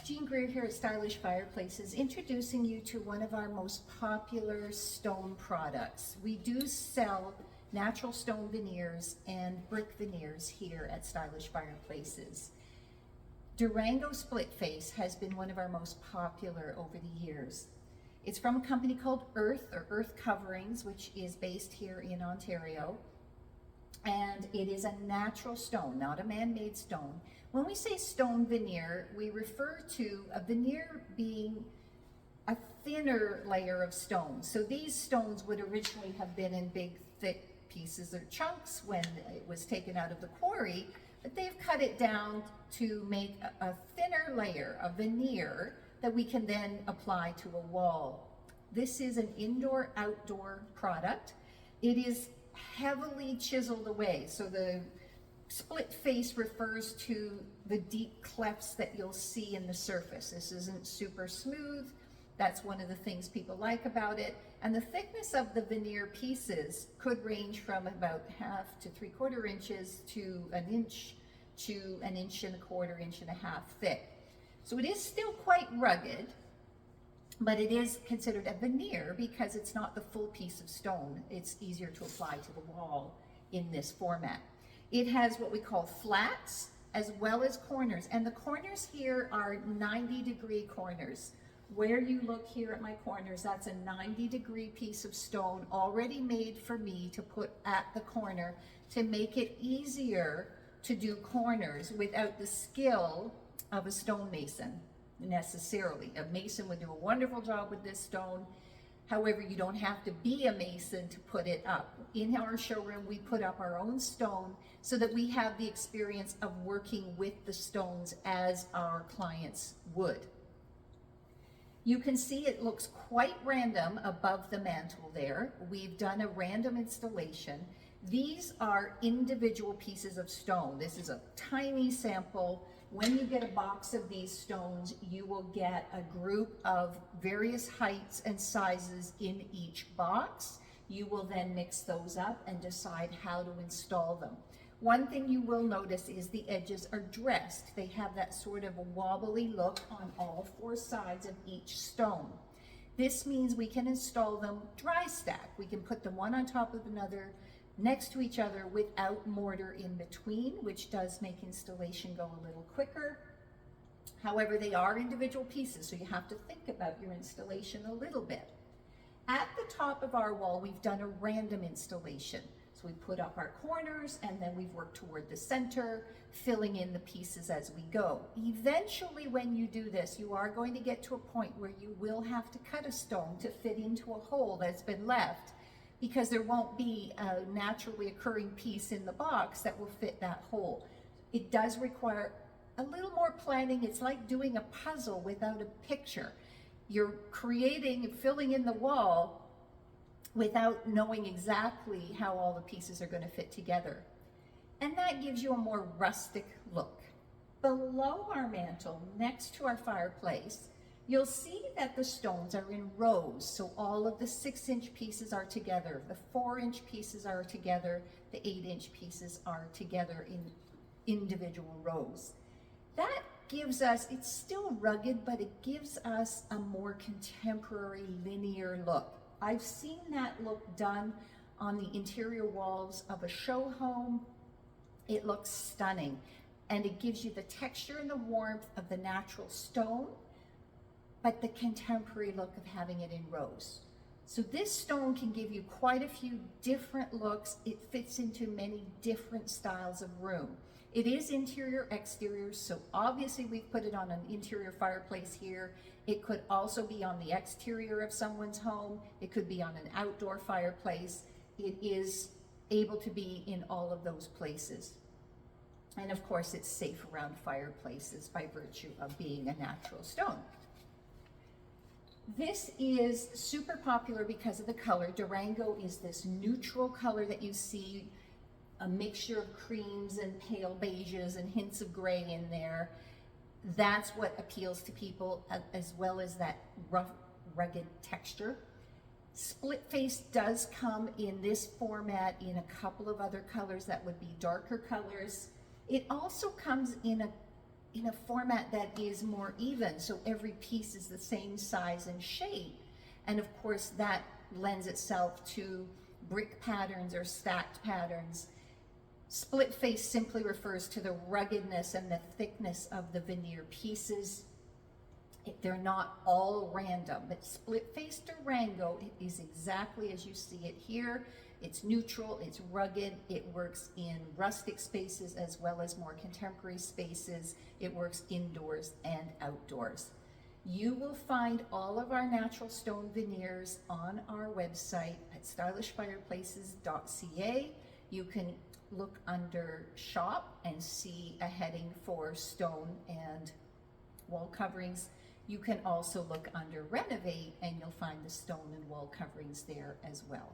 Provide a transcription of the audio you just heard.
Jean Greer here at Stylish Fireplaces, introducing you to one of our most popular stone products. We do sell natural stone veneers and brick veneers here at Stylish Fireplaces. Durango Splitface has been one of our most popular over the years. It's from a company called Erthcoverings, which is based here in Ontario. And it is a natural stone, not a man-made stone. When we say stone veneer, we refer to a veneer being a thinner layer of stone. So these stones would originally have been in big, thick pieces or chunks when it was taken out of the quarry, but they've cut it down to make a thinner layer, a veneer, that we can then apply to a wall. This is an indoor-outdoor product. It is heavily chiseled away. So the split face refers to the deep clefts that you'll see in the surface. This isn't super smooth. That's one of the things people like about it. And the thickness of the veneer pieces could range from about 1/2 to 3/4 inches to 1 inch to 1 1/4 inch, 1.5 thick. So it is still quite rugged, but it is considered a veneer because it's not the full piece of stone. It's easier to apply to the wall in this format. It has what we call flats as well as corners, and the corners here are 90-degree corners. Where you look here at my corners, that's a 90-degree piece of stone already made for me to put at the corner to make it easier to do corners without the skill of a stonemason. Necessarily. A mason would do a wonderful job with this stone. However, you don't have to be a mason to put it up. In our showroom, we put up our own stone so that we have the experience of working with the stones as our clients would. You can see it looks quite random above the mantle there. We've done a random installation. These are individual pieces of stone. This is a tiny sample. When you get a box of these stones, you will get a group of various heights and sizes in each box. You will then mix those up and decide how to install them. One thing you will notice is the edges are dressed. They have that sort of a wobbly look on all 4 sides of each stone. This means we can install them dry stack. We can put them one on top of another next to each other without mortar in between, which does make installation go a little quicker. However, they are individual pieces, so you have to think about your installation a little bit. At the top of our wall, we've done a random installation. So we put up our corners and then we've worked toward the center, filling in the pieces as we go. Eventually, when you do this, you are going to get to a point where you will have to cut a stone to fit into a hole that's been left, because there won't be a naturally occurring piece in the box that will fit that hole. It does require a little more planning. It's like doing a puzzle without a picture. You're creating and filling in the wall without knowing exactly how all the pieces are going to fit together. And that gives you a more rustic look. Below our mantle, next to our fireplace, you'll see that the stones are in rows. So all of the 6-inch pieces are together, the 4-inch pieces are together, the 8-inch pieces are together in individual rows. That gives us, it's still rugged, but it gives us a more contemporary linear look. I've seen that look done on the interior walls of a show home. It looks stunning, and it gives you the texture and the warmth of the natural stone, but the contemporary look of having it in rows. So this stone can give you quite a few different looks. It fits into many different styles of room. It is interior exterior, so obviously we've put it on an interior fireplace here. It could also be on the exterior of someone's home. It could be on an outdoor fireplace. It is able to be in all of those places. And of course, it's safe around fireplaces by virtue of being a natural stone. This is super popular because of the color. Durango is this neutral color that you see, a mixture of creams and pale beiges and hints of gray in there. That's what appeals to people, as well as that rough, rugged texture. Split face does come in this format in a couple of other colors that would be darker colors. It also comes in a in a format that is more even, so every piece is the same size and shape. And of course that lends itself to brick patterns or stacked patterns. Split face simply refers to the ruggedness and the thickness of the veneer pieces. They're not all random, but split face Durango is exactly as you see it here. It's neutral, it's rugged, it works in rustic spaces as well as more contemporary spaces. It works indoors and outdoors. You will find all of our natural stone veneers on our website at stylishfireplaces.ca. You can look under shop and see a heading for stone and wall coverings. You can also look under renovate and you'll find the stone and wall coverings there as well.